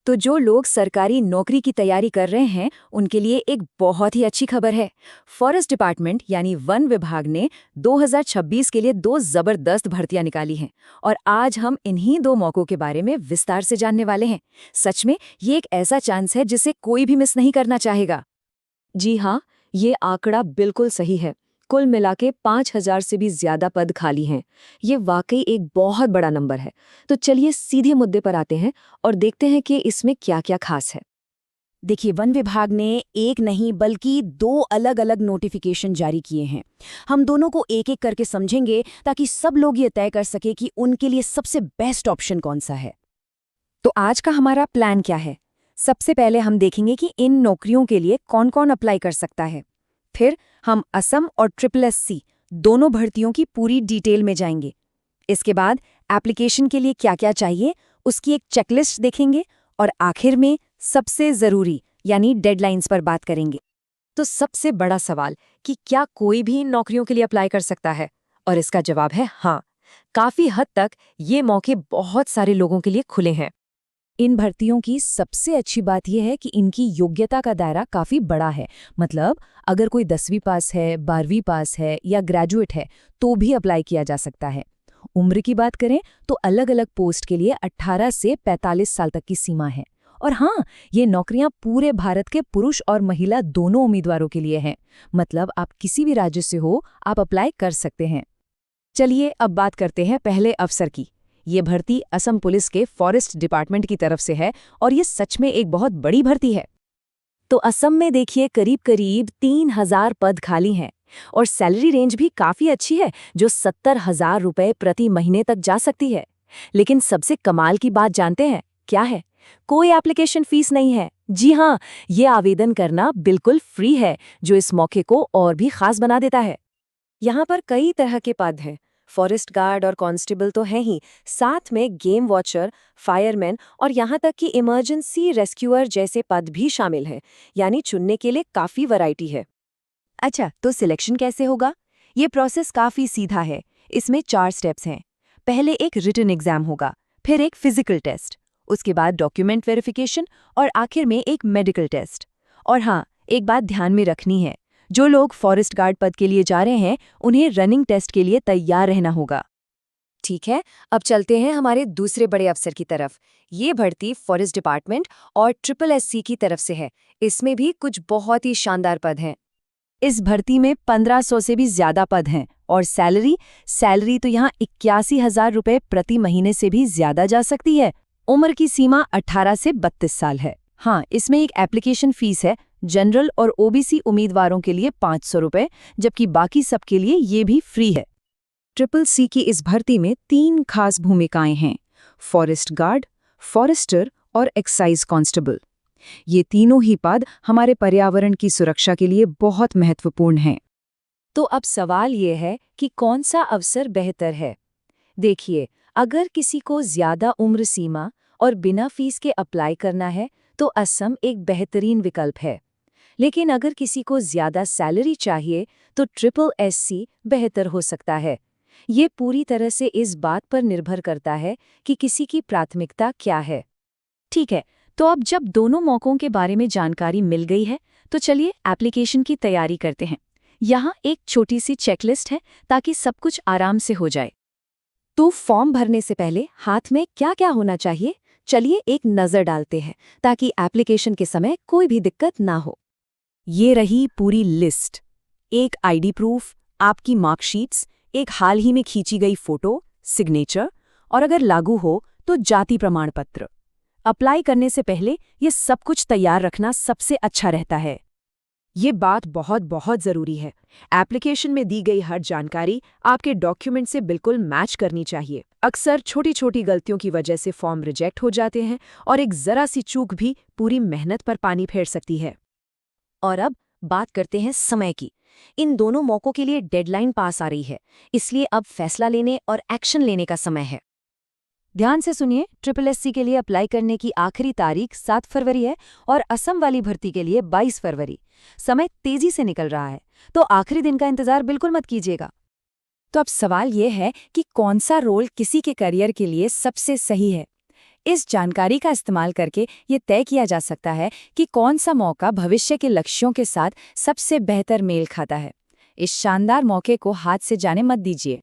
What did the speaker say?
तो जो लोग सरकारी नौकरी की तैयारी कर रहे हैं उनके लिए एक बहुत ही अच्छी खबर है। फॉरेस्ट डिपार्टमेंट यानी वन विभाग ने 2026 के लिए 2 जबरदस्त भर्तियां निकाली हैं और आज हम इन्हीं 2 मौकों के बारे में विस्तार से जानने वाले हैं। सच में ये एक ऐसा चांस है जिसे कोई भी मिस नहीं करना चाहेगा। जी हाँ, ये आंकड़ा बिल्कुल सही है। कुल मिलाके 5,000 से भी ज्यादा पद खाली हैं। ये वाकई एक बहुत बड़ा नंबर है। तो चलिए सीधे मुद्दे पर आते हैं और देखते हैं कि इसमें क्या-क्या खास है। देखिए, वन विभाग ने एक नहीं बल्कि 2 अलग-अलग नोटिफिकेशन जारी किए हैं। हम दोनों को एक-एक करके समझेंगे ताकि सब लोग ये तय कर सके कि उनके लिए सबसे बेस्ट ऑप्शन कौन सा है। तो आज का हमारा प्लान क्या है? सबसे पहले हम देखेंगे कि इन नौकरियों के लिए कौन-कौन अप्लाई कर सकता है। फिर हम असम और SSC दोनों भर्तियों की पूरी डिटेल में जाएंगे। इसके बाद एप्लीकेशन के लिए क्या-क्या चाहिए, उसकी एक चेकलिस्ट देखेंगे और आखिर में सबसे ज़रूरी यानी डेडलाइंस पर बात करेंगे। तो सबसे बड़ा सवाल कि क्या कोई भी इन नौकरियों के लिए अप्लाई कर सकता है? और इसका जवाब है हाँ। काफ़ी हद तक ये मौके बहुत सारे लोगों के लिए खुले हैं। इन भर्तियों की सबसे अच्छी बात यह है कि इनकी योग्यता का दायरा काफ़ी बड़ा है। मतलब अगर कोई 10वीं पास है, 12वीं पास है या ग्रेजुएट है तो भी अप्लाई किया जा सकता है। उम्र की बात करें तो अलग-अलग पोस्ट के लिए 18 से 45 साल तक की सीमा है। और हाँ, ये नौकरियां पूरे भारत के पुरुष और महिला दोनों उम्मीदवारों के लिए हैं। मतलब आप किसी भी राज्य से हो, आप अप्लाई कर सकते हैं। चलिए अब बात करते हैं पहले अफसर की। ये भर्ती असम पुलिस के फॉरेस्ट डिपार्टमेंट की तरफ से है और ये सच में एक बहुत बड़ी भर्ती है। तो असम में देखिए करीब 3,000 पद खाली हैं और सैलरी रेंज भी काफ़ी अच्छी है, जो 70,000 रुपये प्रति महीने तक जा सकती है। लेकिन सबसे कमाल की बात जानते हैं क्या है? कोई एप्लीकेशन फीस नहीं है। जी हाँ, ये आवेदन करना बिल्कुल फ्री है, जो इस मौके को और भी खास बना देता है। यहाँ पर कई तरह के पद हैं। फॉरेस्ट गार्ड और कांस्टेबल तो हैं ही, साथ में गेम वॉचर, फायरमैन और यहाँ तक कि इमरजेंसी रेस्क्यूअर जैसे पद भी शामिल हैं। यानी चुनने के लिए काफ़ी वैरायटी है। अच्छा, तो सिलेक्शन कैसे होगा? ये प्रोसेस काफ़ी सीधा है। इसमें 4 स्टेप्स हैं। पहले एक रिटन एग्जाम होगा, फिर एक फिजिकल टेस्ट, उसके बाद डॉक्यूमेंट वेरिफिकेशन और आखिर में एक मेडिकल टेस्ट। और हाँ, एक बात ध्यान में रखनी है, जो लोग फॉरेस्ट गार्ड पद के लिए जा रहे हैं उन्हें रनिंग टेस्ट के लिए तैयार रहना होगा। ठीक है, अब चलते हैं हमारे दूसरे बड़े अफसर की तरफ। ये भर्ती फॉरेस्ट डिपार्टमेंट और SSC की तरफ से है। इसमें भी कुछ बहुत ही शानदार पद हैं। इस भर्ती में 1,500 से भी ज्यादा पद हैं और सैलरी तो यहाँ 81,000 रुपये प्रति महीने से भी ज्यादा जा सकती है। उम्र की सीमा 18 से 32 साल है। हाँ, इसमें एक एप्लीकेशन फीस है। जनरल और OBC उम्मीदवारों के लिए 500 रुपये, जबकि बाकी सबके लिए ये भी फ्री है। SSC की इस भर्ती में 3 खास भूमिकाएं हैं: फॉरेस्ट गार्ड, फॉरेस्टर और एक्साइज कांस्टेबल। ये तीनों ही पद हमारे पर्यावरण की सुरक्षा के लिए बहुत महत्वपूर्ण हैं। तो अब सवाल ये है कि कौन सा अवसर बेहतर है? देखिए, अगर किसी को ज्यादा उम्र सीमा और बिना फीस के अप्लाई करना है तो असम एक बेहतरीन विकल्प है। लेकिन अगर किसी को ज्यादा सैलरी चाहिए तो SSC बेहतर हो सकता है। ये पूरी तरह से इस बात पर निर्भर करता है कि किसी की प्राथमिकता क्या है। ठीक है, तो अब जब दोनों मौकों के बारे में जानकारी मिल गई है तो चलिए एप्लीकेशन की तैयारी करते हैं। यहाँ एक छोटी सी चेकलिस्ट है ताकि सब कुछ आराम से हो जाए। तो फॉर्म भरने से पहले हाथ में क्या-क्या होना चाहिए, चलिए एक नज़र डालते हैं ताकि एप्लीकेशन के समय कोई भी दिक्कत ना हो। ये रही पूरी लिस्ट। एक आईडी प्रूफ, आपकी मार्कशीट्स, एक हाल ही में खींची गई फोटो, सिग्नेचर और अगर लागू हो तो जाति प्रमाण पत्र। अप्लाई करने से पहले ये सब कुछ तैयार रखना सबसे अच्छा रहता है। ये बात बहुत ज़रूरी है। एप्लीकेशन में दी गई हर जानकारी आपके डॉक्यूमेंट से बिल्कुल मैच करनी चाहिए। अक्सर छोटी-छोटी गलतियों की वजह से फॉर्म रिजेक्ट हो जाते हैं और एक ज़रा सी चूक भी पूरी मेहनत पर पानी फेर सकती है। और अब बात करते हैं समय की। इन दोनों मौकों के लिए डेडलाइन पास आ रही है, इसलिए अब फैसला लेने और एक्शन लेने का समय है। ध्यान से सुनिए, SSC के लिए अप्लाई करने की आखिरी तारीख 7 फरवरी है और असम वाली भर्ती के लिए 22 फरवरी। समय तेजी से निकल रहा है, तो आखिरी दिन का इंतजार बिल्कुल मत कीजिएगा। तो अब सवाल ये है कि कौन सा रोल किसी के करियर के लिए सबसे सही है। इस जानकारी का इस्तेमाल करके ये तय किया जा सकता है कि कौन सा मौका भविष्य के लक्ष्यों के साथ सबसे बेहतर मेल खाता है। इस शानदार मौके को हाथ से जाने मत दीजिए।